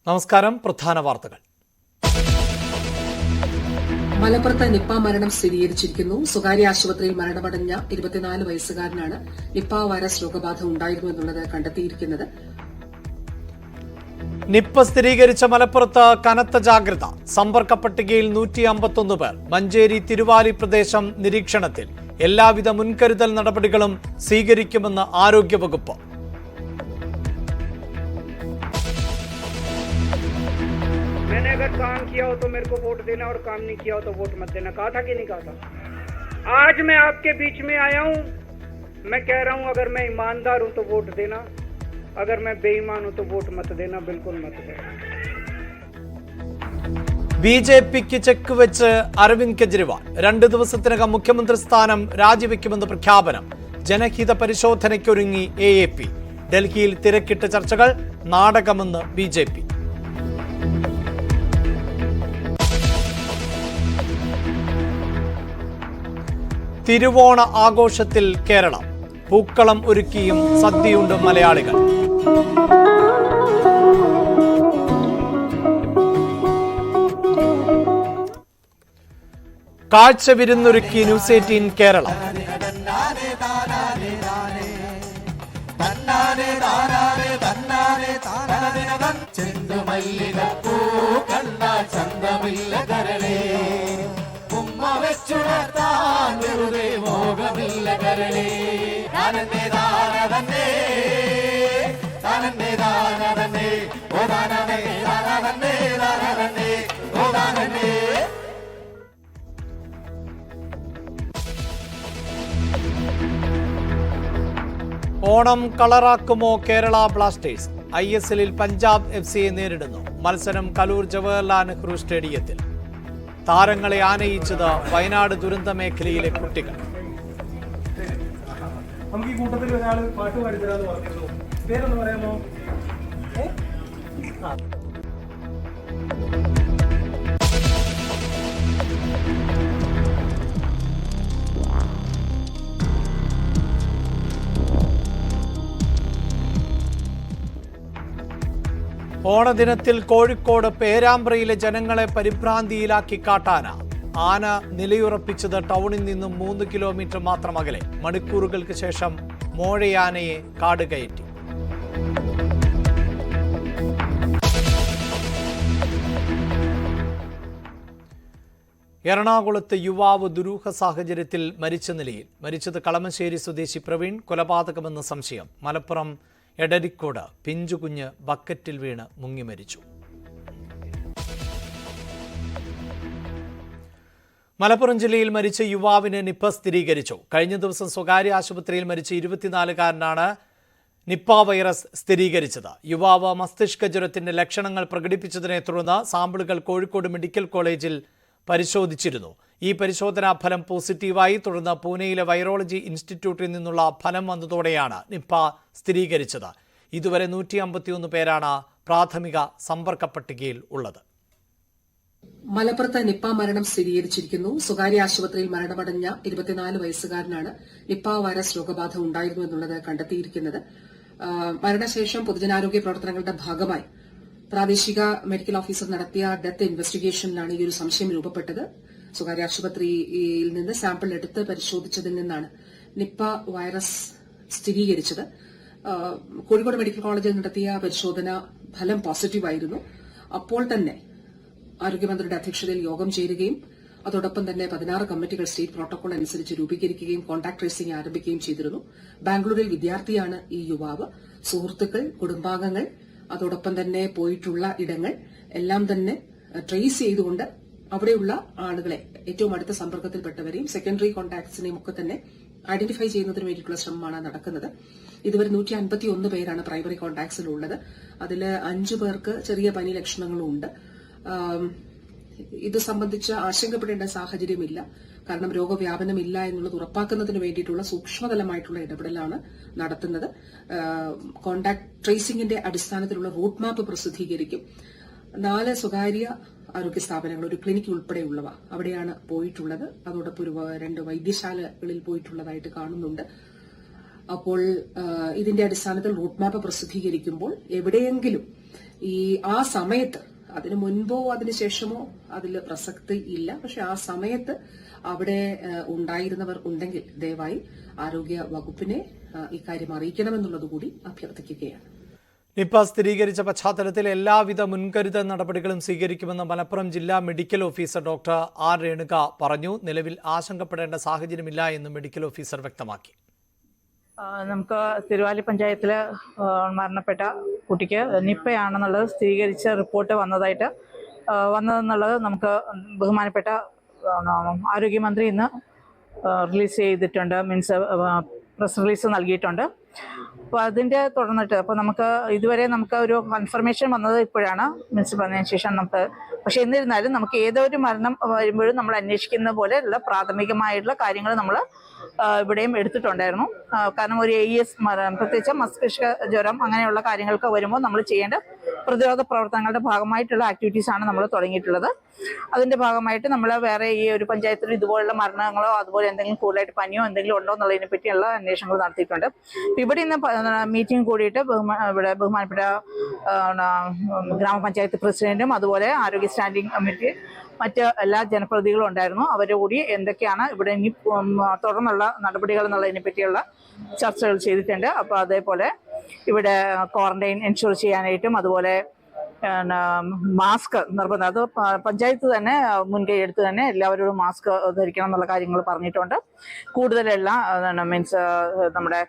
നമസ്കാരം. പ്രധാന വാർത്തകൾ. മലപ്പുറത്ത് നിപ്പ മരണം സ്ഥിരീകരിച്ചിരിക്കുന്നു. സ്വകാര്യ ആശുപത്രിയിൽ മരണമടഞ്ഞ 24 വയസ്സുകാരനാണ് നിപ്പ വൈറസ് രോഗബാധ ഉണ്ടായിരുന്നു എന്നുള്ളത് കണ്ടെത്തിയിരിക്കുന്നത്. നിപ്പ സ്ഥിരീകരിച്ച മലപ്പുറത്ത് കനത്ത ജാഗ്രത. സമ്പർക്ക പട്ടികയിൽ 151 പേർ. മഞ്ചേരി തിരുവാലി പ്രദേശം നിരീക്ഷണത്തിൽ. എല്ലാവിധ മുൻകരുതൽ നടപടികളും സ്വീകരിക്കുമെന്ന് ആരോഗ്യവകുപ്പ്. मैंने अगर काम किया हो तो मेरे को वोट देना और काम नहीं किया हो तो वोट मत देना. कहा था कि नहीं कहा था? आज मैं आपके बीच में आया हूँ. मैं कह रहा हूँ अगर मैं ईमानदार हूँ तो वोट देना, अगर मैं बेईमान हूँ तो वोट मत देना, बिल्कुल मत देना. ബിജെപിക്ക് ചെക്ക് വെച്ച് അരവിന്ദ് കെജ്രിവാൾ 2 ദിവസത്തിനകം മുഖ്യമന്ത്രി സ്ഥാനം രാജിവെക്കുമെന്ന് പ്രഖ്യാപനം. ജനഹിത പരിശോധനയ്ക്കൊരുങ്ങി AAP. ഡൽഹിയിൽ തിരക്കിട്ട ചർച്ചകൾ. നാടകമെന്ന് BJP. തിരുവോണ ആഘോഷത്തിൽ കേരളം. പൂക്കളം ഒരുക്കിയും സദ്യയുണ്ട് മലയാളികൾ. കാഴ്ച വിരുന്നൊരുക്കി ന്യൂസ് 18 കേരളം. ഓണം കളറാക്കുമോ കേരള ബ്ലാസ്റ്റേഴ്സ്? ISLൽ പഞ്ചാബ് FCയെ നേരിടുന്നു. മത്സരം കലൂർ ജവഹർലാൽ നെഹ്റു സ്റ്റേഡിയത്തിൽ. താരങ്ങളെ ആനയിച്ചത് വയനാട് ദുരന്ത മേഖലയിലെ കുട്ടികൾ. നമുക്ക് ഈ കൂട്ടത്തിൽ ഒരാൾ പാട്ട് പാടിത്തരാന്ന് പറഞ്ഞിരുന്നു. പേരൊന്ന് പറയാമോ? ഓണദിനത്തിൽ കോഴിക്കോട് പേരാമ്പ്രയിലെ ജനങ്ങളെ പരിഭ്രാന്തിയിലാക്കി കാട്ടാന. ആന നിലയുറപ്പിച്ചത് ടൗണിൽ നിന്നും 3 കിലോമീറ്റർ മാത്രം അകലെ. മണിക്കൂറുകൾക്ക് ശേഷം മോഴയാനയെ കാട് കയറ്റി. എറണാകുളത്ത് യുവാവ് ദുരൂഹ സാഹചര്യത്തിൽ മരിച്ച നിലയിൽ. മരിച്ചത് കളമശ്ശേരി സ്വദേശി പ്രവീൺ. കൊലപാതകമെന്ന് സംശയം. മലപ്പുറം എടരിക്കോട് പിഞ്ചുകുഞ്ഞ് ബക്കറ്റിൽ വീണ് മുങ്ങി മരിച്ചു. മലപ്പുറം ജില്ലയിൽ മരിച്ച യുവാവിന് നിപ്പ സ്ഥിരീകരിച്ചു. കഴിഞ്ഞ ദിവസം സ്വകാര്യ ആശുപത്രിയിൽ മരിച്ച 24-കാരനാണ് നിപ്പ വൈറസ് സ്ഥിരീകരിച്ചത്. യുവാവ് മസ്തിഷ്ക ജ്വരത്തിന്റെ ലക്ഷണങ്ങൾ പ്രകടിപ്പിച്ചതിനെ തുടർന്ന് സാമ്പിളുകൾ കോഴിക്കോട് മെഡിക്കൽ കോളേജിൽ പരിശോധിച്ചിരുന്നു. ഈ പരിശോധനാ ഫലം പോസിറ്റീവായി. തുടർന്ന് പൂനെയിലെ വൈറോളജി ഇൻസ്റ്റിറ്റ്യൂട്ടിൽ നിന്നുള്ള ഫലം വന്നതോടെയാണ് നിപ്പ സ്ഥിരീകരിച്ചത്. ഇതുവരെ 151 പേരാണ് പ്രാഥമിക സമ്പർക്ക പട്ടികയിൽ ഉള്ളത്. മലപ്പുറത്ത് നിപ്പ മരണം സ്ഥിരീകരിച്ചിരിക്കുന്നു. സ്വകാര്യ ആശുപത്രിയിൽ മരണമടഞ്ഞ 24 വയസ്സുകാരനാണ് നിപ്പ വൈറസ് രോഗബാധ ഉണ്ടായിരുന്നു എന്നുള്ളത് കണ്ടെത്തിയിരിക്കുന്നത്. മരണശേഷം പൊതുജനാരോഗ്യ പ്രവർത്തനങ്ങളുടെ ഭാഗമായി പ്രാദേശിക മെഡിക്കൽ ഓഫീസർ നടത്തിയ ഡെത്ത് ഇൻവെസ്റ്റിഗേഷനിലാണ് ഈ ഒരു സംശയം രൂപപ്പെട്ടത്. സ്വകാര്യ ആശുപത്രിയിൽ നിന്ന് സാമ്പിൾ എടുത്ത് പരിശോധിച്ചതിൽ നിന്നാണ് നിപ്പ വൈറസ് സ്ഥിരീകരിച്ചത്. കോഴിക്കോട് മെഡിക്കൽ കോളേജിൽ നടത്തിയ പരിശോധന ഫലം പോസിറ്റീവായിരുന്നു. അപ്പോൾ തന്നെ ആരോഗ്യമന്ത്രിയുടെ അധ്യക്ഷതയിൽ യോഗം ചേരുകയും അതോടൊപ്പം തന്നെ 16 കമ്മിറ്റികൾ സ്റ്റേറ്റ് പ്രോട്ടോകോൾ അനുസരിച്ച് രൂപീകരിക്കുകയും കോൺടാക്ട് ട്രേസിംഗ് ആരംഭിക്കുകയും ചെയ്തിരുന്നു. ബാംഗ്ലൂരിൽ വിദ്യാർത്ഥിയാണ് ഈ യുവാവ്. സുഹൃത്തുക്കൾ, കുടുംബാംഗങ്ങൾ, അതോടൊപ്പം തന്നെ പോയിട്ടുള്ള ഇടങ്ങൾ എല്ലാം തന്നെ ട്രേസ് ചെയ്തുകൊണ്ട് അവിടെയുള്ള ആളുകളെ, ഏറ്റവും അടുത്ത സമ്പർക്കത്തിൽപ്പെട്ടവരെയും സെക്കൻഡറി കോൺടാക്ട്സിനെയും ഒക്കെ തന്നെ ഐഡന്റിഫൈ ചെയ്യുന്നതിന് വേണ്ടിയിട്ടുള്ള ശ്രമമാണ് നടക്കുന്നത്. ഇതുവരെ 151 പേരാണ് പ്രൈമറി കോൺടാക്ട്സിലുള്ളത്. അതിൽ 5 പേർക്ക് ചെറിയ പനി ലക്ഷണങ്ങളും ഉണ്ട്. ഇത് സംബന്ധിച്ച് ആശങ്കപ്പെടേണ്ട സാഹചര്യമില്ല. കാരണം രോഗവ്യാപനമില്ല എന്നുള്ളത് ഉറപ്പാക്കുന്നതിന് വേണ്ടിയിട്ടുള്ള സൂക്ഷ്മതലമായിട്ടുള്ള ഇടപെടലാണ് നടത്തുന്നത്. കോൺടാക്ട് ട്രേസിംഗിന്റെ അടിസ്ഥാനത്തിലുള്ള റൂട്ട് മാപ്പ് പ്രസിദ്ധീകരിക്കും. 4 സ്വകാര്യ ആരോഗ്യ സ്ഥാപനങ്ങൾ, ഒരു ക്ലിനിക് ഉൾപ്പെടെയുള്ളവ അവിടെയാണ് പോയിട്ടുള്ളത്. അതോടൊപ്പം 2 വൈദ്യശാലകളിൽ പോയിട്ടുള്ളതായിട്ട് കാണുന്നുണ്ട്. അപ്പോൾ ഇതിന്റെ അടിസ്ഥാനത്തിൽ റൂട്ട് മാപ്പ് പ്രസിദ്ധീകരിക്കുമ്പോൾ എവിടെയെങ്കിലും ആ സമയത്ത് അതിനു മുൻപോ അതിനുശേഷമോ അതിൽ പ്രസക്തി ഇല്ല. പക്ഷെ ആ സമയത്ത് അവിടെ ഉണ്ടായിരുന്നവർ ഉണ്ടെങ്കിൽ ദയവായി ആരോഗ്യ വകുപ്പിനെ ഇക്കാര്യം അറിയിക്കണമെന്നുള്ളതുകൂടി അഭ്യർത്ഥിക്കുകയാണ്. നിപ സ്ഥിരീകരിച്ച പശ്ചാത്തലത്തിൽ എല്ലാവിധ മുൻകരുതൽ നടപടികളും സ്വീകരിക്കുമെന്ന് മലപ്പുറം ജില്ലാ medical officer doctor R Renuka പറഞ്ഞു. നിലവിൽ ആശങ്കപ്പെടേണ്ട സാഹചര്യമില്ല എന്ന് മെഡിക്കൽ ഓഫീസർ വ്യക്തമാക്കി. നമുക്ക് തിരുവാലി പഞ്ചായത്തിൽ മരണപ്പെട്ട കുട്ടിക്ക് നിപ്പയാണെന്നുള്ളത് സ്ഥിരീകരിച്ച റിപ്പോർട്ട് വന്നതെന്നുള്ളത് നമുക്ക് ബഹുമാനപ്പെട്ട ആരോഗ്യമന്ത്രി ഇന്ന് റിലീസ് ചെയ്തിട്ടുണ്ട്, പ്രസ് റിലീസ് നൽകിയിട്ടുണ്ട്. അപ്പോൾ അതിൻ്റെ തുടർന്നിട്ട് അപ്പോൾ നമുക്ക് ഇതുവരെ ഒരു കൺഫർമേഷൻ വന്നത് ഇപ്പോഴാണ് മുനിസിപ്പൽ വന്നതിന് ശേഷം നമുക്ക്. പക്ഷേ എന്നിരുന്നാലും നമുക്ക് ഏതൊരു മരണം വരുമ്പോഴും നമ്മൾ അന്വേഷിക്കുന്ന പോലെയുള്ള പ്രാഥമികമായിട്ടുള്ള കാര്യങ്ങൾ നമ്മൾ ഇവിടെയും എടുത്തിട്ടുണ്ടായിരുന്നു. കാരണം ഒരു AES പ്രത്യേകിച്ച് മസ്തിഷ്ക ജ്വരം അങ്ങനെയുള്ള കാര്യങ്ങൾക്ക് വരുമ്പോൾ നമ്മൾ ചെയ്യേണ്ട പ്രതിരോധ പ്രവർത്തനങ്ങളുടെ ഭാഗമായിട്ടുള്ള ആക്ടിവിറ്റീസാണ് നമ്മൾ തുടങ്ങിയിട്ടുള്ളത്. അതിൻ്റെ ഭാഗമായിട്ട് നമ്മൾ വേറെ ഈ ഒരു പഞ്ചായത്തിൽ ഇതുപോലുള്ള മരണങ്ങളോ അതുപോലെ എന്തെങ്കിലും കൂടുതലായിട്ട് പനിയോ എന്തെങ്കിലും ഉണ്ടോ എന്നുള്ളതിനെ പറ്റിയുള്ള അന്വേഷണങ്ങൾ നടത്തിയിട്ടുണ്ട്. ഇവിടെ ഇന്ന് മീറ്റിംഗ് കൂടിയിട്ട് ഇവിടെ ബഹുമാനപ്പെട്ട ഗ്രാമപഞ്ചായത്ത് പ്രസിഡന്റും അതുപോലെ ആരോഗ്യ സ്റ്റാൻഡിംഗ് കമ്മിറ്റി മറ്റ് എല്ലാ ജനപ്രതിനിധികളും ഉണ്ടായിരുന്നു. അവരുടെ കൂടി എന്തൊക്കെയാണ് ഇവിടെ ഇനി തുടർന്നുള്ള നടപടികൾ എന്നുള്ളതിനെ പറ്റിയുള്ള ചർച്ചകൾ ചെയ്തിട്ടുണ്ട്. അപ്പോൾ അതേപോലെ ഇവിടെ ക്വാറന്റൈൻ എൻഷുർ ചെയ്യാനായിട്ടും അതുപോലെ മാസ്ക് നിർബന്ധം, അത് പഞ്ചായത്ത് തന്നെ മുൻകൈ എടുത്ത് തന്നെ എല്ലാവരോടും മാസ്ക് ധരിക്കണം എന്നുള്ള കാര്യങ്ങൾ പറഞ്ഞിട്ടുണ്ട്. കൂടുതലെല്ലാം നമ്മുടെ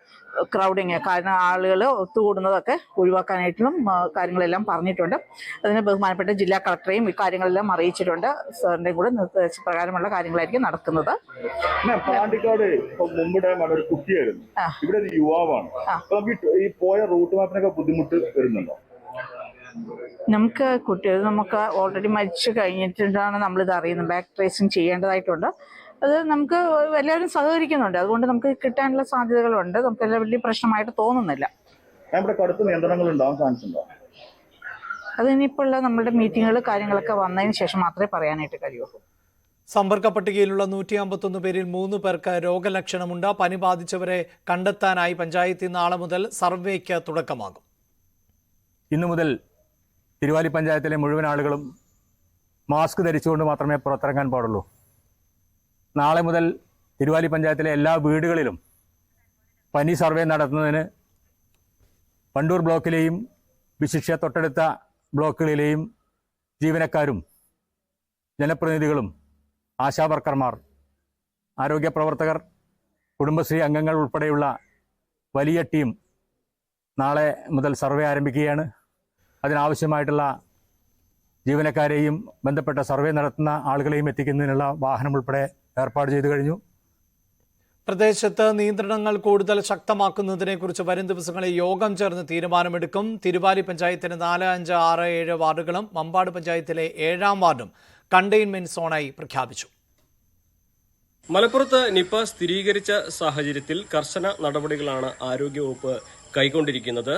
ക്രൗഡിങ്, കാരണം ആളുകൾ ഒത്തുകൂടുന്നതൊക്കെ ഒഴിവാക്കാനായിട്ടും കാര്യങ്ങളെല്ലാം പറഞ്ഞിട്ടുണ്ട്. അതിന് ബഹുമാനപ്പെട്ട ജില്ലാ കളക്ടറെയും ഇക്കാര്യങ്ങളെല്ലാം അറിയിച്ചിട്ടുണ്ട്. സാറിന്റെ കൂടെ നിർദ്ദേശപ്രകാരമുള്ള കാര്യങ്ങളായിരിക്കും നടക്കുന്നത്. പാണ്ടിക്കാട് മുമ്പിടെ ഒരു കുട്ടിയായിരുന്നു, ഇവിടെ ഒരു യുവാവാണ്. ഈ പോയ റൂട്ട് മാപ്പിനൊക്കെ ബുദ്ധിമുട്ട് വരുന്നുണ്ടോ? നമുക്ക് ഓൾറെഡി മരിച്ചു കഴിഞ്ഞിട്ടാണ് നമ്മളിത് അറിയുന്നത്. ബാക്ക് ട്രേസിങ് ചെയ്യേണ്ടതായിട്ടുണ്ട്. അത് നമുക്ക് എല്ലാവരും സഹകരിക്കുന്നുണ്ട്. അതുകൊണ്ട് നമുക്ക് കിട്ടാനുള്ള സാധ്യതകളുണ്ട്. നമുക്ക് വലിയ പ്രശ്നമായിട്ട് തോന്നുന്നില്ല. അത് ഇനിയിപ്പോൾ ഉള്ള നമ്മുടെ മീറ്റിങ്ങുകൾ കാര്യങ്ങളൊക്കെ വന്നതിന് ശേഷം മാത്രമേ പറയാനായിട്ട് കഴിയുള്ളൂ. സമ്പർക്ക പട്ടികയിലുള്ള 151 പേരിൽ 3 പേർക്ക് രോഗലക്ഷണമുണ്ട്. പനി ബാധിച്ചവരെ കണ്ടെത്താനായി പഞ്ചായത്തിൽ നാളെ മുതൽ സർവേക്ക് തുടക്കമാകും. ഇന്നു മുതൽ തിരുവാലി പഞ്ചായത്തിലെ മുഴുവൻ ആളുകളും മാസ്ക് ധരിച്ചുകൊണ്ട് മാത്രമേ പുറത്തിറങ്ങാൻ പാടുള്ളൂ. നാളെ മുതൽ തിരുവാലി പഞ്ചായത്തിലെ എല്ലാ വീടുകളിലും പനി സർവേ നടത്തുന്നതിന് വണ്ടൂർ ബ്ലോക്കിലെയും വിശിഷ്യ തൊട്ടടുത്ത ബ്ലോക്കുകളിലെയും ജീവനക്കാരും ജനപ്രതിനിധികളും ആശാവർക്കർമാർ, ആരോഗ്യ പ്രവർത്തകർ, കുടുംബശ്രീ അംഗങ്ങൾ ഉൾപ്പെടെയുള്ള വലിയ ടീം നാളെ മുതൽ സർവേ ആരംഭിക്കുകയാണ്. അതിനാവശ്യമായിട്ടുള്ള ജീവനക്കാരെയും ബന്ധപ്പെട്ട സർവേ നടത്തുന്ന ആളുകളെയും എത്തിക്കുന്നതിനുള്ള വാഹനം ഉൾപ്പെടെ ഏർപ്പാട് ചെയ്തു കഴിഞ്ഞു. പ്രദേശത്ത് നിയന്ത്രണങ്ങൾ കൂടുതൽ ശക്തമാക്കുന്നതിനെക്കുറിച്ച് വരും ദിവസങ്ങളിൽ യോഗം ചേർന്ന് തീരുമാനമെടുക്കും. തിരുവാലി പഞ്ചായത്തിന് 4, 5, 6, 7 വാർഡുകളും മമ്പാട് പഞ്ചായത്തിലെ 7ാം വാർഡും കണ്ടെയ്ൻമെന്റ് സോണായി പ്രഖ്യാപിച്ചു. മലപ്പുറത്ത് നിപ സ്ഥിരീകരിച്ച സാഹചര്യത്തിൽ കർശന നടപടികളാണ് ആരോഗ്യവകുപ്പ് കൈക്കൊണ്ടിരിക്കുന്നത്.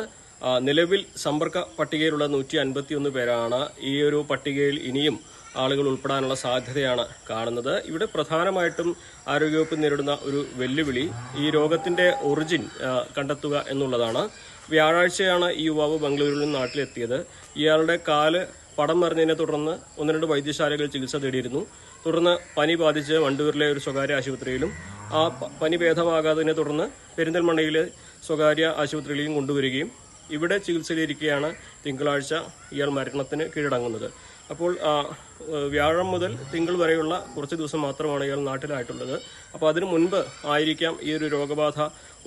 നിലവിൽ സമ്പർക്ക പട്ടികയിലുള്ള 151 പേരാണ്. ഈ ഒരു പട്ടികയിൽ ഇനിയും ആളുകൾ ഉൾപ്പെടാനുള്ള സാധ്യതയാണ് കാണുന്നത്. ഇവിടെ പ്രധാനമായിട്ടും ആരോഗ്യവകുപ്പ് നേരിടുന്ന ഒരു വെല്ലുവിളി ഈ രോഗത്തിന്റെ ഒറിജിൻ കണ്ടെത്തുക എന്നുള്ളതാണ്. വ്യാഴാഴ്ചയാണ് ഈ യുവാവ് ബംഗളൂരുവിൽ നിന്ന് നാട്ടിലെത്തിയത്. ഇയാളുടെ കാല് പടം മറിഞ്ഞതിനെ തുടർന്ന് 1-2 വൈദ്യശാലകളിൽ ചികിത്സ തേടിയിരുന്നു. തുടർന്ന് പനി ബാധിച്ച് വണ്ടൂരിലെ ഒരു സ്വകാര്യ ആശുപത്രിയിലും ആ പനി ഭേദമാകാത്തതിനെ തുടർന്ന് പെരിന്തൽമണ്ണയിലെ സ്വകാര്യ ആശുപത്രിയിലേക്കും കൊണ്ടുവരികയും ഇവിടെ ചികിത്സയിലിരിക്കെയാണ് തിങ്കളാഴ്ച ഇയാൾ മരണത്തിന് കീഴടങ്ങുന്നത്. അപ്പോൾ വ്യാഴം മുതൽ തിങ്കൾ വരെയുള്ള കുറച്ച് ദിവസം മാത്രമാണ് ഇയാൾ നാട്ടിലായിട്ടുള്ളത്. അപ്പോൾ അതിനു മുൻപ് ആയിരിക്കാം ഈ ഒരു രോഗബാധ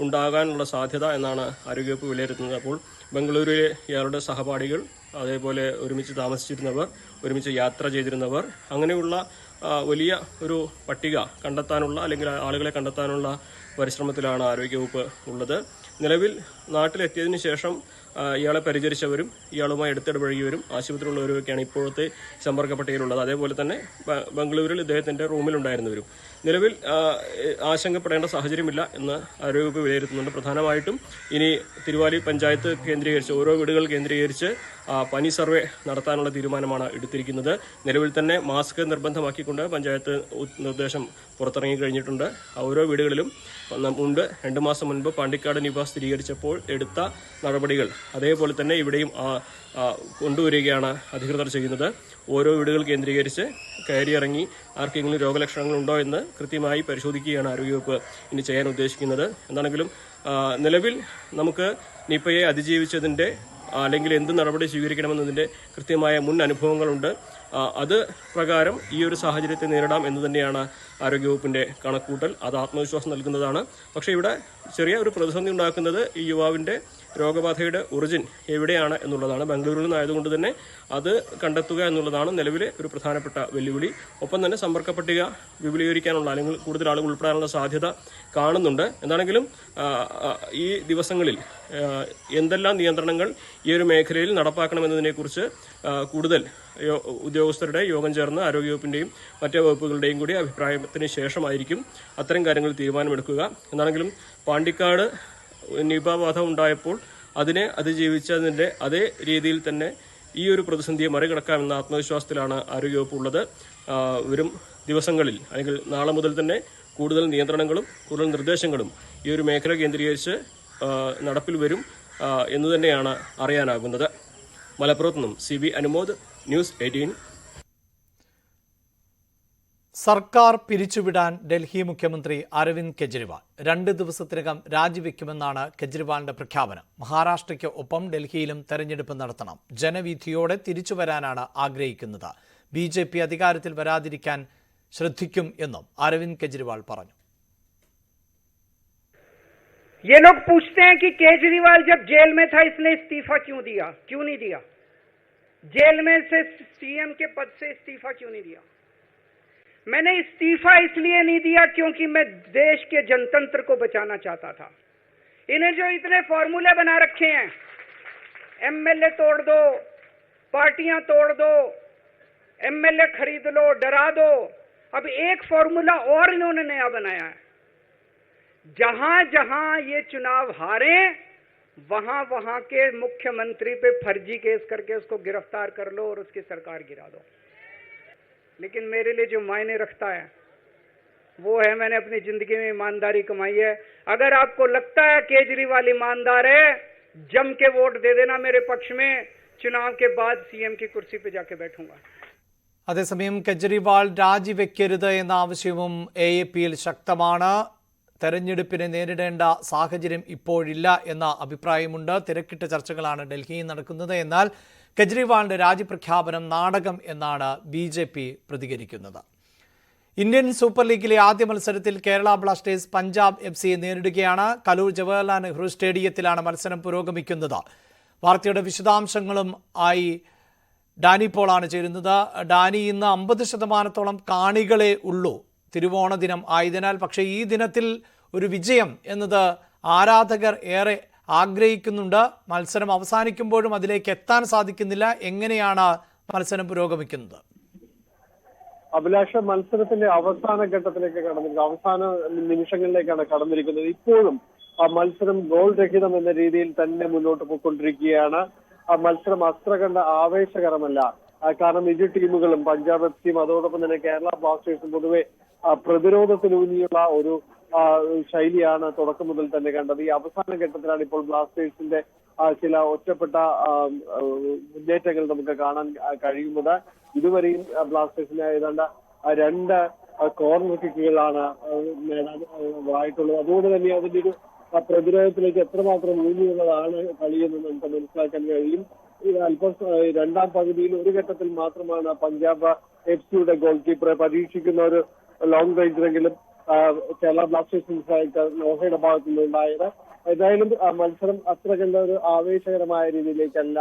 ഉണ്ടാകാനുള്ള സാധ്യത എന്നാണ് ആരോഗ്യവകുപ്പ് വിലയിരുത്തുന്നത്. അപ്പോൾ ബംഗളൂരുവിലെ ഇയാളുടെ സഹപാഠികൾ, അതേപോലെ ഒരുമിച്ച് താമസിച്ചിരുന്നവർ, ഒരുമിച്ച് യാത്ര ചെയ്തിരുന്നവർ, അങ്ങനെയുള്ള വലിയ ഒരു പട്ടിക കണ്ടെത്താനുള്ള അല്ലെങ്കിൽ ആളുകളെ കണ്ടെത്താനുള്ള പരിശ്രമത്തിലാണ് ആരോഗ്യവകുപ്പ് ഉള്ളത്. നിലവിൽ നാട്ടിലെത്തിയതിനു ശേഷം ഇയാളെ പരിചരിച്ചവരും ഇയാളുമായി അടുത്തിടപഴകിയവരും ആശുപത്രിയിലുള്ളവരുമൊക്കെയാണ് ഇപ്പോഴത്തെ സമ്പർക്ക പട്ടികയിലുള്ളത്. അതേപോലെ തന്നെ ബംഗളൂരുവിൽ ഇദ്ദേഹത്തിന്റെ റൂമിലുണ്ടായിരുന്നവരും. നിലവിൽ ആശങ്കപ്പെടേണ്ട സാഹചര്യമില്ല എന്ന് ആരോഗ്യവകുപ്പ് വിലയിരുത്തുന്നുണ്ട്. പ്രധാനമായിട്ടും ഇനി തിരുവാലി പഞ്ചായത്ത് കേന്ദ്രീകരിച്ച് ഓരോ വീടുകൾ കേന്ദ്രീകരിച്ച് പനി സർവേ നടത്താനുള്ള തീരുമാനമാണ് എടുത്തിരിക്കുന്നത്. നിലവിൽ തന്നെ മാസ്ക് നിർബന്ധമാക്കിക്കൊണ്ട് പഞ്ചായത്ത് നിർദ്ദേശം പുറത്തിറങ്ങി കഴിഞ്ഞിട്ടുണ്ട്. ഓരോ വീടുകളിലും മുൻപ് 2 മാസം മുൻപ് പാണ്ടിക്കാട് നിപ സ്ഥിരീകരിച്ചപ്പോൾ എടുത്ത നടപടികൾ അതേപോലെ തന്നെ ഇവിടെയും കൊണ്ടുവരികയാണ് അധികൃതർ ചെയ്യുന്നത്. ഓരോ വീടുകൾ കേന്ദ്രീകരിച്ച് കയറിയിറങ്ങി ആർക്കെങ്കിലും രോഗലക്ഷണങ്ങൾ ഉണ്ടോ എന്ന് കൃത്യമായി പരിശോധിക്കുകയാണ് ആരോഗ്യവകുപ്പ് ഇനി ചെയ്യാൻ ഉദ്ദേശിക്കുന്നത്. എന്താണെങ്കിലും നിലവിൽ നമുക്ക് നിപയെ അതിജീവിച്ചതിൻ്റെ അല്ലെങ്കിൽ എന്ത് നടപടി സ്വീകരിക്കണമെന്നതിൻ്റെ കൃത്യമായ മുൻ അനുഭവങ്ങളുണ്ട്. അത് പ്രകാരം ഈ ഒരു സാഹചര്യത്തെ നേരിടാം എന്ന് തന്നെയാണ് ആരോഗ്യവകുപ്പിൻ്റെ കണക്കൂട്ടൽ. അത് ആത്മവിശ്വാസം നൽകുന്നതാണ്. പക്ഷേ ഇവിടെ ചെറിയ ഒരു പ്രതിസന്ധി ഉണ്ടാക്കുന്നത് ഈ യുവാവിൻ്റെ രോഗബാധയുടെ ഒറിജിൻ എവിടെയാണ് എന്നുള്ളതാണ്. ബംഗളൂരുവിൽ നിന്നായതുകൊണ്ട് തന്നെ അത് കണ്ടെത്തുക എന്നുള്ളതാണ് നിലവിലെ ഒരു പ്രധാനപ്പെട്ട വെല്ലുവിളി. ഒപ്പം തന്നെ സമ്പർക്ക പട്ടിക വിപുലീകരിക്കാനുള്ള അല്ലെങ്കിൽ കൂടുതൽ ആളുകൾ ഉൾപ്പെടാനുള്ള സാധ്യത കാണുന്നുണ്ട്. എന്താണെങ്കിലും ഈ ദിവസങ്ങളിൽ എന്തെല്ലാം നിയന്ത്രണങ്ങൾ ഈ ഒരു മേഖലയിൽ നടപ്പാക്കണമെന്നതിനെക്കുറിച്ച് കൂടുതൽ ഉദ്യോഗസ്ഥരുടെ യോഗം ചേർന്ന് ആരോഗ്യവകുപ്പിൻ്റെയും മറ്റു വകുപ്പുകളുടെയും കൂടി അഭിപ്രായത്തിന് ശേഷമായിരിക്കും അത്തരം കാര്യങ്ങൾ തീരുമാനമെടുക്കുക. എന്താണെങ്കിലും പാണ്ടിക്കാട് നിപ ബാധ ഉണ്ടായപ്പോൾ അതിനെ അതിജീവിച്ചതിൻ്റെ അതേ രീതിയിൽ തന്നെ ഈ ഒരു പ്രതിസന്ധിയെ മറികടക്കാമെന്ന ആത്മവിശ്വാസത്തിലാണ് ആരോഗ്യവകുപ്പ് ഉള്ളത്. വരും ദിവസങ്ങളിൽ അല്ലെങ്കിൽ നാളെ മുതൽ തന്നെ കൂടുതൽ നിയന്ത്രണങ്ങളും കൂടുതൽ നിർദ്ദേശങ്ങളും ഈ ഒരു മേഖല കേന്ദ്രീകരിച്ച് നടപ്പിൽ വരും എന്ന് തന്നെയാണ് അറിയാനാകുന്നത്. മലപ്പുറത്ത് നിന്നും CB അനുമോദ്, ന്യൂസ് 18. സർക്കാർ പിരിച്ചുവിടാൻ ഡൽഹി മുഖ്യമന്ത്രി അരവിന്ദ് കെജ്രിവാൾ 2 ദിവസത്തിനകം രാജിവെക്കുമെന്നാണ് കെജ്രിവാളിന്റെ പ്രഖ്യാപനം. മഹാരാഷ്ട്രയ്ക്ക് ഒപ്പം ഡൽഹിയിലും തെരഞ്ഞെടുപ്പ് നടത്തണം. ജനവിധിയോടെ തിരിച്ചുവരാനാണ് ആഗ്രഹിക്കുന്നത്. BJP അധികാരത്തിൽ വരാതിരിക്കാൻ ശ്രദ്ധിക്കും എന്നും അരവിന്ദ് കെജ്രിവാൾ പറഞ്ഞു. ये लोग पूछते हैं कि केजरीवाल जब जेल में था इसने इस्तीफा क्यों नहीं दिया? जेल में से CM के पद से इस्तीफा क्यों नहीं दिया? मैंने इस्तीफा इसलिए नहीं दिया क्योंकि मैं देश के जनतंत्र को बचाना चाहता था. इन्हें जो इतने फॉर्मूले बना रखे हैं, MLA तोड़ दो, पार्टियां तोड़ दो, MLA खरीद लो, डरा दो. अब एक फॉर्मूला और इन्होंने नया बनाया है. जहां जहां ये चुनाव हारे वहां वहां के मुख्यमंत्री पे फर्जी केस करके उसको गिरफ्तार कर लो और उसकी सरकार गिरा दो. लेकिन मेरे लिए जो मायने रखता है वो है मैंने अपनी जिंदगी में ईमानदारी कमाई है. अगर आपको लगता है केजरीवाल ईमानदार है, जम के वोट दे देना मेरे पक्ष में. चुनाव के बाद CM की कुर्सी पे जाके बैठूंगा. അതേസമയം കെജ്രിവാൾ രാജിവെക്കരുത് എന്ന ആവശ്യവും AAPയിൽ ശക്തമാണ്. തെരഞ്ഞെടുപ്പിനെ നേരിടേണ്ട സാഹചര്യം ഇപ്പോഴില്ല എന്ന അഭിപ്രായമുണ്ട്. തിരക്കിട്ട ചർച്ചകളാണ് ഡൽഹിയിൽ നടക്കുന്നത്. എന്നാൽ കെജ്രിവാളിന്റെ രാജിപ്രഖ്യാപനം നാടകം എന്നാണ് BJP പ്രതികരിക്കുന്നത്. ഇന്ത്യൻ സൂപ്പർ ലീഗിലെ ആദ്യ മത്സരത്തിൽ കേരള ബ്ലാസ്റ്റേഴ്സ് പഞ്ചാബ് FCയെ നേരിടുകയാണ്. കലൂർ ജവഹർലാൽ നെഹ്റു സ്റ്റേഡിയത്തിലാണ് മത്സരം പുരോഗമിക്കുന്നത്. വാർത്തയുടെ വിശദാംശങ്ങളും ആയി ഡാനി പോളാണ് ചേരുന്നത്. ഡാനി, ഇന്ന് 50% കാണികളെ ഉള്ളൂ തിരുവോണ ദിനം ആയതിനാൽ. പക്ഷേ ഈ ദിനത്തിൽ ഒരു വിജയം എന്നത് ആരാധകർ ഏറെ ആഗ്രഹിക്കുന്നുണ്ട്. മത്സരം അവസാനിക്കുമ്പോഴും അതിലേക്ക് എത്താൻ സാധിക്കുന്നില്ല. എങ്ങനെയാണ് മത്സരം പുരോഗമിക്കുന്നത്? അഭിലാഷ, മത്സരത്തിന്റെ അവസാന ഘട്ടത്തിലേക്ക് കടന്നിരിക്കുന്നത്, അവസാന നിമിഷങ്ങളിലേക്കാണ് കടന്നിരിക്കുന്നത്. ഇപ്പോഴും ആ മത്സരം ഗോൾ രഹിതം എന്ന രീതിയിൽ തന്നെ മുന്നോട്ട് പോയിക്കൊണ്ടിരിക്കുകയാണ്. ആ മത്സരം അത്ര കണ്ട ആവേശകരമല്ല. കാരണം ഇരു ടീമുകളും പഞ്ചാബ് FCയും അതോടൊപ്പം തന്നെ കേരള ബ്ലാസ്റ്റേഴ്സും പൊതുവെ പ്രതിരോധത്തിലൂന്നിയുള്ള ഒരു ശൈലിയാണ് തുടക്കം മുതൽ തന്നെ കണ്ടത്. ഈ അവസാന ഘട്ടത്തിലാണ് ഇപ്പോൾ ബ്ലാസ്റ്റേഴ്സിന്റെ ചില ഒറ്റപ്പെട്ട മുന്നേറ്റങ്ങൾ നമുക്ക് കാണാൻ കഴിയുന്നത്. ഇതുവരെയും ബ്ലാസ്റ്റേഴ്സിന് ഏതാണ്ട് 2 കോർണർ കിക്കുകളാണ് നേടാൻ ആയിട്ടുള്ളത്. അതുകൊണ്ട് തന്നെ അതിന്റെ ഒരു പ്രതിരോധത്തിലേക്ക് എത്രമാത്രം ഊന്നിയുള്ളതാണ് കളിയെന്ന് നമുക്ക് മനസ്സിലാക്കാൻ കഴിയും. അല്പം രണ്ടാം പകുതിയിൽ ഒരു ഘട്ടത്തിൽ മാത്രമാണ് പഞ്ചാബ് FCയുടെ ഗോൾ കീപ്പറെ പരീക്ഷിക്കുന്ന ഒരു ലോങ് റേഞ്ചിലെങ്കിലും കേരള ബ്ലാസ്റ്റേഴ്സ് നോഹയുടെ ഭാഗത്തു നിന്നുണ്ടായത്. ഏതായാലും മത്സരം അത്ര കണ്ട ഒരു ആവേശകരമായ രീതിയിലേക്കല്ല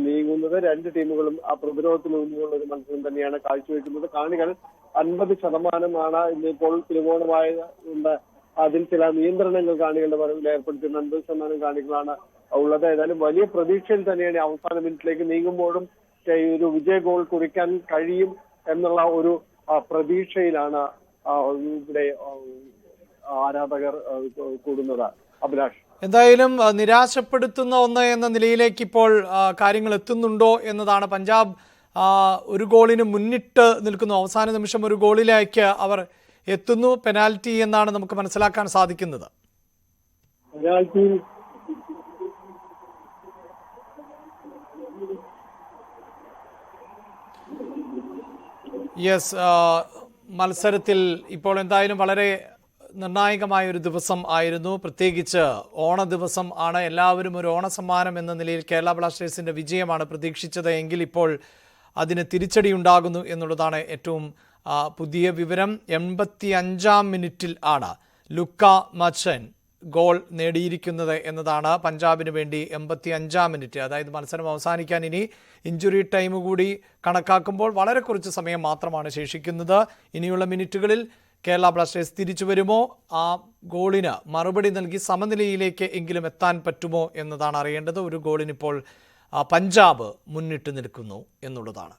നീങ്ങുന്നത്. 2 ടീമുകളും ആ പ്രതിരോധത്തിലൂന്നിയുള്ള ഒരു മത്സരം തന്നെയാണ് കാഴ്ചവെക്കുന്നത്. കാണികൾ 50% ഇന്നിപ്പോൾ തിരുവോണമായതുകൊണ്ട് അതിൽ ചില നിയന്ത്രണങ്ങൾ കാണികളുടെ വരവിൽ ഏർപ്പെടുത്തിയിട്ടുണ്ട്. 50% കാണികളാണ് ഉള്ളത്. ഏതായാലും വലിയ പ്രതീക്ഷയിൽ തന്നെയാണ് അവസാന മിനിറ്റിലേക്ക് നീങ്ങുമ്പോഴും ഒരു വിജയ ഗോൾ കുറിക്കാൻ കഴിയും എന്നുള്ള ഒരു പ്രതീക്ഷയിലാണ് ഇവിടെ ആരാധകർ കൂടുന്നത്. അഭിലാഷ്, എന്തായാലും നിരാശപ്പെടുത്തുന്ന ഒന്ന് എന്ന നിലയിലേക്ക് ഇപ്പോൾ കാര്യങ്ങൾ എത്തുന്നുണ്ടോ എന്നതാണ്. പഞ്ചാബ് ഒരു ഗോളിന് മുന്നിട്ട് നിൽക്കുന്നു. അവസാന നിമിഷം ഒരു ഗോളിലേക്ക് അവർ എത്തുന്നു. പെനാൽറ്റി എന്നാണ് നമുക്ക് മനസ്സിലാക്കാൻ സാധിക്കുന്നത്. യെസ്, മത്സരത്തിൽ ഇപ്പോൾ എന്തായാലും വളരെ നിർണായകമായ ഒരു ദിവസം ആയിരുന്നു. പ്രത്യേകിച്ച് ഓണ ദിവസം ആണ്. എല്ലാവരും ഒരു ഓണസമ്മാനം എന്ന നിലയിൽ കേരള ബ്ലാസ്റ്റേഴ്സിൻ്റെ വിജയമാണ് പ്രതീക്ഷിച്ചത്. എങ്കിൽ ഇപ്പോൾ അതിന് തിരിച്ചടി ഉണ്ടാകുന്നു എന്നുള്ളതാണ് ഏറ്റവും പുതിയ വിവരം. 85-ാം മിനിറ്റിൽ ആണ് ലുക്ക മച്ചൻ ഗോൾ നേടിയിരിക്കുന്നത് എന്നതാണ് പഞ്ചാബിന് വേണ്ടി. 85-ാം മിനിറ്റ്, അതായത് മത്സരം അവസാനിക്കാൻ ഇനി ഇഞ്ചുറി ടൈം കൂടി കണക്കാക്കുമ്പോൾ വളരെ കുറച്ച് സമയം മാത്രമാണ് ശേഷിക്കുന്നത്. ഇനിയുള്ള മിനിറ്റുകളിൽ കേരള ബ്ലാസ്റ്റേഴ്സ് തിരിച്ചു വരുമോ, ആ ഗോളിന് മറുപടി നൽകി സമനിലയിലേക്ക് എങ്കിലും എത്താൻ പറ്റുമോ എന്നതാണ് അറിയേണ്ടത്. ഒരു ഗോളിനിപ്പോൾ പഞ്ചാബ് മുന്നിട്ട് നിൽക്കുന്നു എന്നുള്ളതാണ്.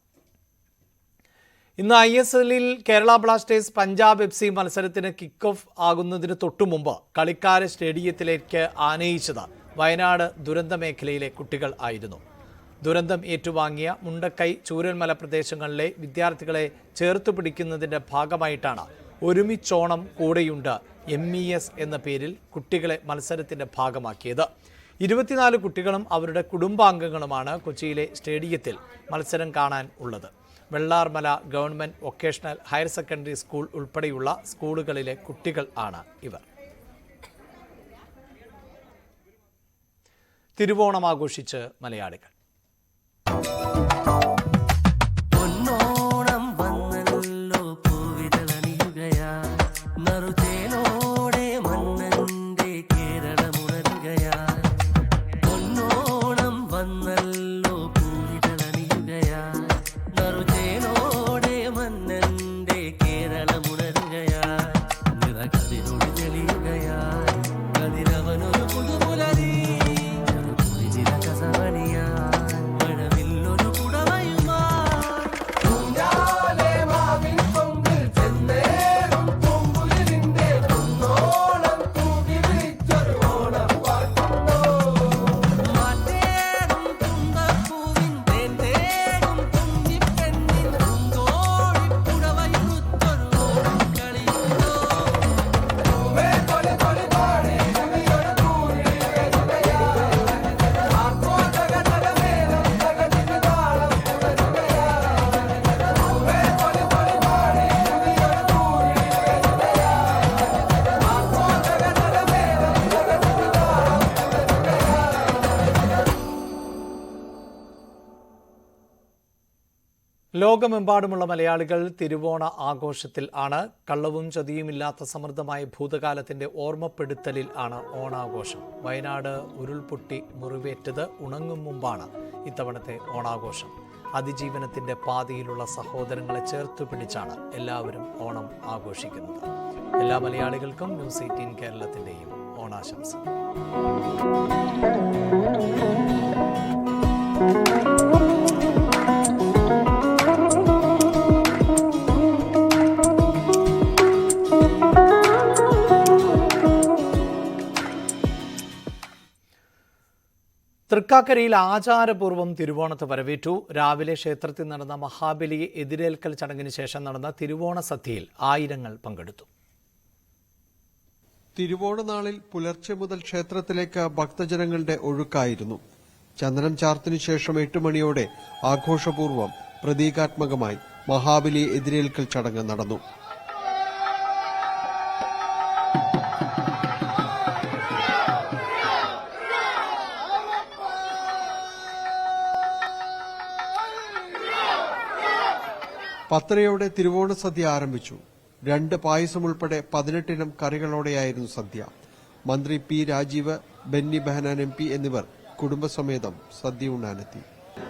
ഇന്ന് ISLൽ കേരള ബ്ലാസ്റ്റേഴ്സ് പഞ്ചാബ് FC മത്സരത്തിന് കിക്ക് ഓഫ് ആകുന്നതിന് തൊട്ടു മുമ്പ് കളിക്കാരെ സ്റ്റേഡിയത്തിലേക്ക് ആനയിച്ചത് വയനാട് ദുരന്ത മേഖലയിലെ കുട്ടികൾ ആയിരുന്നു. ദുരന്തം ഏറ്റുവാങ്ങിയ മുണ്ടക്കൈ, ചൂരൽമല പ്രദേശങ്ങളിലെ വിദ്യാർത്ഥികളെ ചേർത്ത് പിടിക്കുന്നതിൻ്റെ ഭാഗമായിട്ടാണ് ഒരുമിച്ചോണം കൂടെയുണ്ട് MES എന്ന പേരിൽ കുട്ടികളെ മത്സരത്തിൻ്റെ ഭാഗമാക്കിയത്. 24 കുട്ടികളും അവരുടെ കുടുംബാംഗങ്ങളുമാണ് കൊച്ചിയിലെ സ്റ്റേഡിയത്തിൽ മത്സരം കാണാൻ ഉള്ളത്. Vellarmala government vocational higher secondary school ഉൾപ്പെടെയുള്ള സ്കൂളുകളിലെ കുട്ടികൾ ആണ് ഇവർ. തിരുവോണം ആഘോഷിച്ച് മലയാളികൾ. ലോകമെമ്പാടുമുള്ള മലയാളികൾ തിരുവോണ ആഘോഷത്തിൽ ആണ്. കള്ളവും ചതിയുമില്ലാത്ത സമൃദ്ധമായ ഭൂതകാലത്തിൻ്റെ ഓർമ്മപ്പെടുത്തലിൽ ആണ് ഓണാഘോഷം. വയനാട് ഉരുൾപൊട്ടി മുറിവേറ്റത് ഉണങ്ങും മുമ്പാണ് ഇത്തവണത്തെ ഓണാഘോഷം. അതിജീവനത്തിൻ്റെ പാതയിലുള്ള സഹോദരങ്ങളെ ചേർത്ത് പിടിച്ചാണ് എല്ലാവരും ഓണം ആഘോഷിക്കുന്നത്. എല്ലാ മലയാളികൾക്കും ന്യൂസ് 18 കേരളത്തിൻ്റെയും ഓണാശംസ. തൃക്കാക്കരയിൽ ആചാരപൂർവ്വം തിരുവോണത്തെ വരവേറ്റു. രാവിലെ ക്ഷേത്രത്തിൽ നടന്ന മഹാബലിയെ എതിരേൽക്കൽ ചടങ്ങിന് ശേഷം നടന്ന തിരുവോണ സദ്യയിൽ ആയിരങ്ങൾ പങ്കെടുത്തു. തിരുവോണനാളിൽ പുലർച്ചെ മുതൽ ക്ഷേത്രത്തിലേക്ക് ഭക്തജനങ്ങളുടെ ഒഴുക്കായിരുന്നു. ചന്ദനം ചാർത്തിനു ശേഷം 8 മണിയോടെ ആഘോഷപൂർവ്വം പ്രതീകാത്മകമായി മഹാബലിയെ എതിരേൽക്കൽ ചടങ്ങ് നടന്നു. പത്തരയോടെ തിരുവോണ സദ്യ ആരംഭിച്ചു. 2 പായസം ഉൾപ്പെടെ 18 ഇനം കറികളോടെയായിരുന്നു സദ്യ. മന്ത്രി P. രാജീവ്, ബെന്നി ബെഹനാൻ MP എന്നിവർ കുടുംബസമേതം സദ്യ ഉണ്ണാനെത്തി.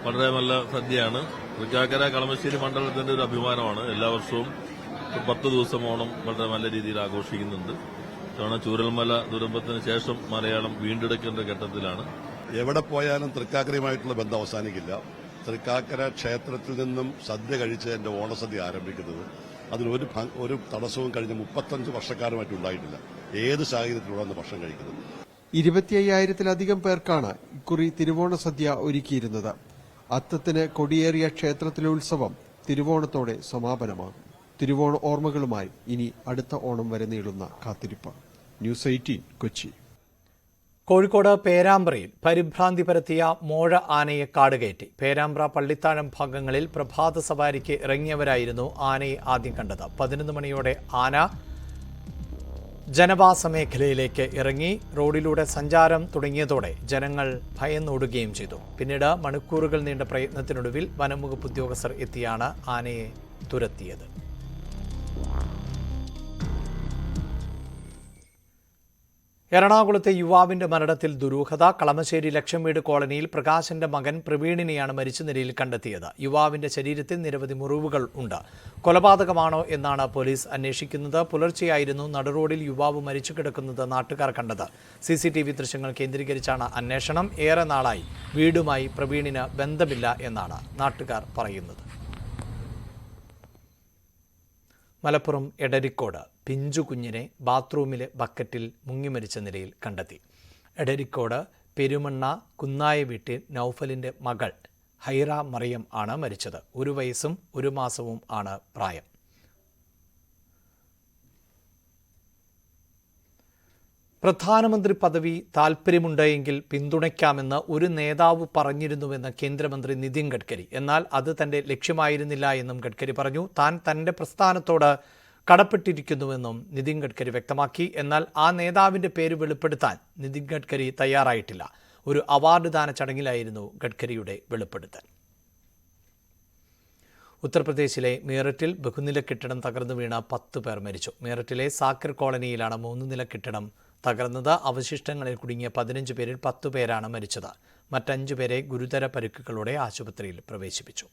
വളരെ നല്ല സദ്യയാണ്. തൃക്കാക്കര കളമശ്ശേരി മണ്ഡലത്തിന്റെ ഒരു അഭിമാനമാണ്. എല്ലാ വർഷവും 10 ദിവസം ഓണം വളരെ നല്ല രീതിയിൽ ആഘോഷിക്കുന്നുണ്ട്. ഇത്തവണ ചൂരൽമല ദുരന്തത്തിന് ശേഷം മലയാളം വീണ്ടെടുക്കേണ്ട ഘട്ടത്തിലാണ്. എവിടെ പോയാലും തൃക്കാക്കരയുമായിട്ടുള്ള ബന്ധം അവസാനിക്കില്ല. തൃക്കാക്കര ക്ഷേത്രത്തിൽ നിന്നും സദ്യ കഴിച്ച് എന്റെ ഓണസദ്യ ആരംഭിക്കുന്നത് അതിനൊരു തടസ്സവും കഴിഞ്ഞ 35 വർഷക്കാലമായിട്ടുണ്ടായിട്ടില്ല. ഏത് സാഹചര്യത്തിലൂടെയാണ് ഭക്ഷണം കഴിക്കുന്നത്. 25,000-ലധികം പേർക്കാണ് ഇക്കുറി തിരുവോണ സദ്യ ഒരുക്കിയിരുന്നത്. അത്തത്തിന് കൊടിയേറിയ ക്ഷേത്രത്തിലെ ഉത്സവം തിരുവോണത്തോടെ സമാപനമാകും. തിരുവോണ ഓർമ്മകളുമായി ഇനി അടുത്ത ഓണം വരെ നീളുന്ന കാത്തിരിപ്പ്. ന്യൂസ് 18 കൊച്ചി. കോഴിക്കോട് പേരാമ്പ്രയിൽ പരിഭ്രാന്തി പരത്തിയ മോഴ ആനയെ കാടുകയറ്റി. പേരാമ്പ്ര പള്ളിത്താഴം ഭാഗങ്ങളിൽ പ്രഭാത സവാരിക്ക് ഇറങ്ങിയവരായിരുന്നു ആനയെ ആദ്യം കണ്ടത്. 11 മണിയോടെ ആന ജനവാസ മേഖലയിലേക്ക് ഇറങ്ങി റോഡിലൂടെ സഞ്ചാരം തുടങ്ങിയതോടെ ജനങ്ങൾ ഭയന്നോടുകയും ചെയ്തു. പിന്നീട് മണിക്കൂറുകൾ നീണ്ട പ്രയത്നത്തിനൊടുവിൽ വനംവകുപ്പ് ഉദ്യോഗസ്ഥർ എത്തിയാണ് ആനയെ തുരത്തിയത്. എറണാകുളത്തെ യുവാവിന്റെ മരണത്തിൽ ദുരൂഹത. കളമശ്ശേരി ലക്ഷംവീട് കോളനിയിൽ പ്രകാശന്റെ മകൻ പ്രവീണിനെയാണ് മരിച്ച നിലയിൽ കണ്ടെത്തിയത്. യുവാവിന്റെ ശരീരത്തിൽ നിരവധി മുറിവുകൾ ഉണ്ട്. കൊലപാതകമാണോ എന്നാണ് പോലീസ് അന്വേഷിക്കുന്നത്. പുലർച്ചെയായിരുന്നു നടുറോഡിൽ യുവാവ് മരിച്ചു കിടക്കുന്നത് നാട്ടുകാർ കണ്ടത്. CCTV ദൃശ്യങ്ങൾ കേന്ദ്രീകരിച്ചാണ് അന്വേഷണം. ഏറെ നാളായി വീടുമായി പ്രവീണിന് ബന്ധമില്ല എന്നാണ് നാട്ടുകാർ പറയുന്നത്. മലപ്പുറം എടരിക്കോട് പിഞ്ചു കുഞ്ഞിനെ ബാത്റൂമിലെ ബക്കറ്റിൽ മുങ്ങിമരിച്ച നിലയിൽ കണ്ടെത്തി. എടരിക്കോട് പെരുമണ്ണ കുന്നായ വീട്ടിൽ നൌഫലിന്റെ മകൾ ഹൈറ മറിയം ആണ് മരിച്ചത്. 1 വയസ്സും 1 മാസവും ആണ് പ്രായം. പ്രധാനമന്ത്രി പദവി താൽപ്പര്യമുണ്ടെങ്കിൽ പിന്തുണയ്ക്കാമെന്ന് ഒരു നേതാവ് പറഞ്ഞിരുന്നുവെന്ന് കേന്ദ്രമന്ത്രി നിതിൻ ഗഡ്കരി. എന്നാൽ അത് തന്റെ ലക്ഷ്യമായിരുന്നില്ല എന്നും ഗഡ്കരി പറഞ്ഞു. താൻ തന്റെ പ്രസ്ഥാനത്തോട് കടപ്പെട്ടിരിക്കുന്നുവെന്നും നിതിൻ ഗഡ്കരി വ്യക്തമാക്കി. എന്നാൽ ആ നേതാവിന്റെ പേര് വെളിപ്പെടുത്താൻ നിതിൻ ഗഡ്കരി തയ്യാറായിട്ടില്ല. ഒരു അവാർഡ് ദാന ചടങ്ങിലായിരുന്നു ഗഡ്കരിയുടെ വെളിപ്പെടുത്തൽ. ഉത്തർപ്രദേശിലെ മീററ്റിൽ ബഹുനില കെട്ടിടം തകർന്നു വീണ 10 പേർ മരിച്ചു. മീററ്റിലെ സാക്കിർ കോളനിയിലാണ് 3 നില കെട്ടിടം തകർന്നത്. അവശിഷ്ടങ്ങളിൽ കുടുങ്ങിയ 15 പേരിൽ 10 പേരാണ് മരിച്ചത്. മറ്റ് 5 പേരെ ഗുരുതര പരിക്കുകളോടെ ആശുപത്രിയിൽ പ്രവേശിപ്പിച്ചു.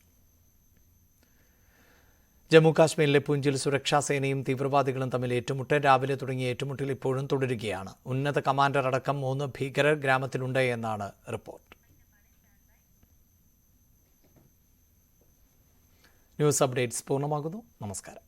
ജമ്മു കാശ്മീരിലെ പൂഞ്ചിൽ സുരക്ഷാ സേനയും തീവ്രവാദികളും തമ്മിൽ ഏറ്റുമുട്ടൽ. രാവിലെ തുടങ്ങിയ ഏറ്റുമുട്ടൽ ഇപ്പോഴും തുടരുകയാണ്. ഉന്നത കമാൻഡർ അടക്കം 3 ഭീകരർ ഗ്രാമത്തിലുണ്ട് എന്നാണ് റിപ്പോർട്ട്. ന്യൂസ് അപ്ഡേറ്റ്സ് പൂർണ്ണമാകുന്നു. നമസ്കാരം.